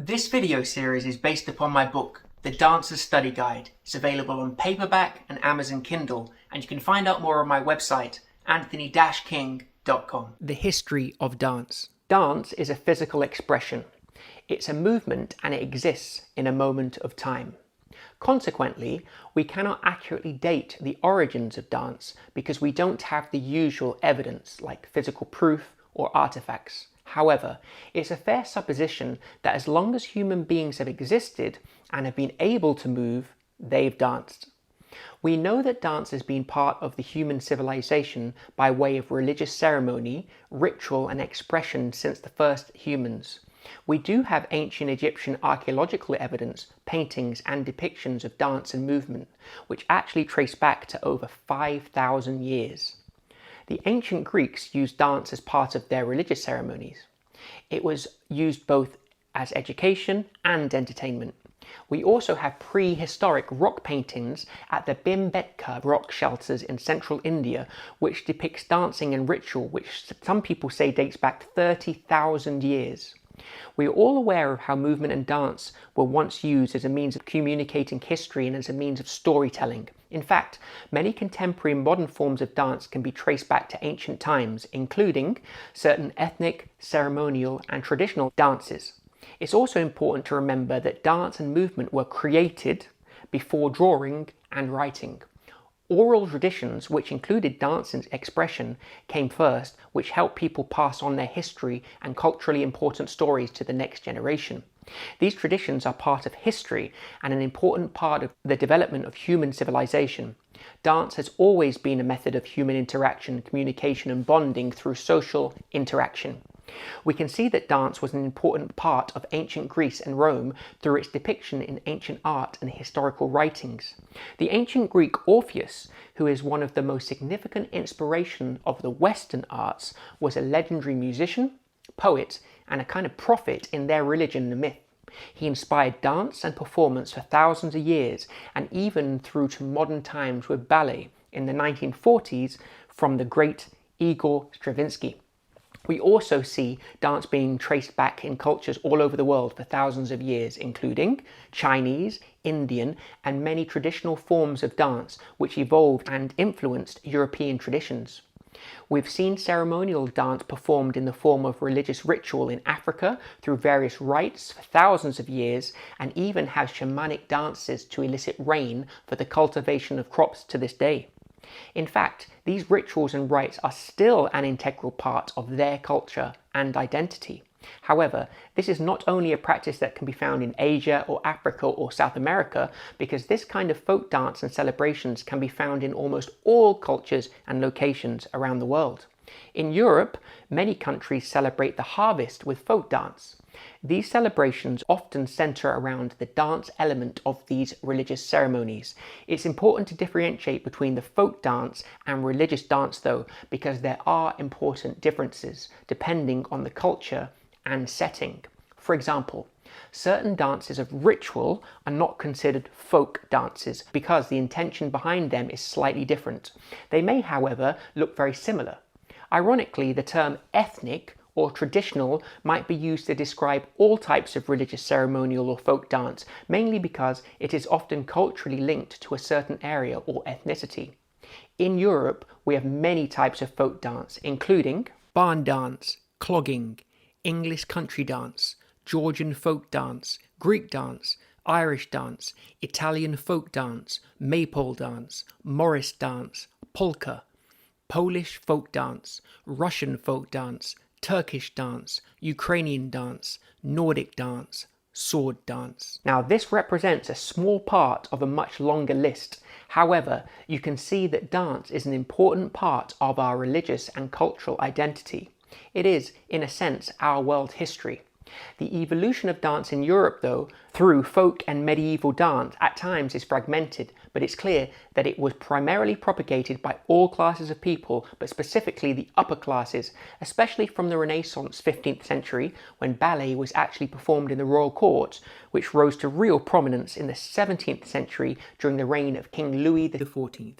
This video series is based upon my book, The Dancer's Study Guide. It's available on paperback and Amazon Kindle, and you can find out more on my website, anthony-king.com. The history of dance. Dance is a physical expression. It's a movement and it exists in a moment of time. Consequently, we cannot accurately date the origins of dance because we don't have the usual evidence like physical proof or artifacts. However, it's a fair supposition that as long as human beings have existed and have been able to move, they've danced. We know that dance has been part of the human civilization by way of religious ceremony, ritual and expression since the first humans. We do have ancient Egyptian archaeological evidence, paintings and depictions of dance and movement, which actually trace back to over 5,000 years. The ancient Greeks used dance as part of their religious ceremonies. It was used both as education and entertainment. We also have prehistoric rock paintings at the Bhimbetka rock shelters in central India, which depicts dancing and ritual, which some people say dates back 30,000 years. We are all aware of how movement and dance were once used as a means of communicating history and as a means of storytelling. In fact, many contemporary modern forms of dance can be traced back to ancient times, including certain ethnic, ceremonial and traditional dances. It's also important to remember that dance and movement were created before drawing and writing. Oral traditions, which included dance and expression, came first, which helped people pass on their history and culturally important stories to the next generation. These traditions are part of history and an important part of the development of human civilization. Dance has always been a method of human interaction, communication and bonding through social interaction. We can see that dance was an important part of ancient Greece and Rome through its depiction in ancient art and historical writings. The ancient Greek Orpheus, who is one of the most significant inspiration of the Western arts, was a legendary musician, poet, and a kind of prophet in their religion and myth. He inspired dance and performance for thousands of years, and even through to modern times with ballet in the 1940s from the great Igor Stravinsky. We also see dance being traced back in cultures all over the world for thousands of years, including Chinese, Indian, and many traditional forms of dance which evolved and influenced European traditions. We've seen ceremonial dance performed in the form of religious ritual in Africa through various rites for thousands of years, and even have shamanic dances to elicit rain for the cultivation of crops to this day. In fact, these rituals and rites are still an integral part of their culture and identity. However, this is not only a practice that can be found in Asia or Africa or South America, because this kind of folk dance and celebrations can be found in almost all cultures and locations around the world. In Europe, many countries celebrate the harvest with folk dance. These celebrations often center around the dance element of these religious ceremonies. It's important to differentiate between the folk dance and religious dance though, because there are important differences depending on the culture and setting. For example, certain dances of ritual are not considered folk dances because the intention behind them is slightly different. They may, however, look very similar. Ironically, the term ethnic or traditional might be used to describe all types of religious ceremonial or folk dance, mainly because it is often culturally linked to a certain area or ethnicity. In Europe, we have many types of folk dance, including barn dance, clogging, English country dance, Georgian folk dance, Greek dance, Irish dance, Italian folk dance, maypole dance, Morris dance, polka, Polish folk dance, Russian folk dance, Turkish dance, Ukrainian dance, Nordic dance, sword dance. Now this represents a small part of a much longer list. However, you can see that dance is an important part of our religious and cultural identity. It is, in a sense, our world history. The evolution of dance in Europe, though, through folk and medieval dance at times is fragmented, but it's clear that it was primarily propagated by all classes of people, but specifically the upper classes, especially from the Renaissance 15th century, when ballet was actually performed in the royal court, which rose to real prominence in the 17th century during the reign of King Louis XIV.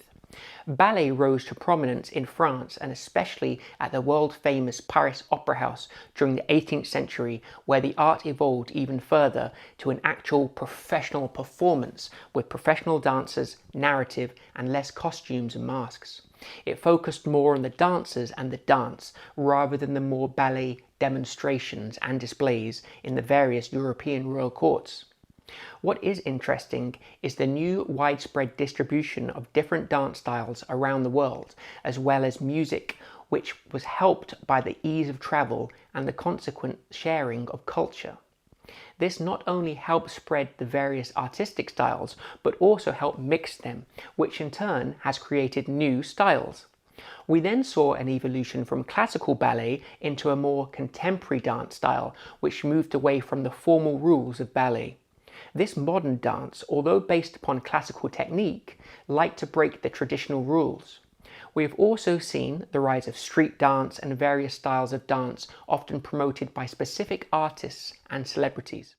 Ballet rose to prominence in France and especially at the world-famous Paris Opera House during the 18th century, where the art evolved even further to an actual professional performance with professional dancers, narrative, and less costumes and masks. It focused more on the dancers and the dance rather than the more ballet demonstrations and displays in the various European royal courts. What is interesting is the new widespread distribution of different dance styles around the world, as well as music, which was helped by the ease of travel and the consequent sharing of culture. This not only helped spread the various artistic styles, but also helped mix them, which in turn has created new styles. We then saw an evolution from classical ballet into a more contemporary dance style, which moved away from the formal rules of ballet. This modern dance, although based upon classical technique, liked to break the traditional rules. We have also seen the rise of street dance and various styles of dance often promoted by specific artists and celebrities.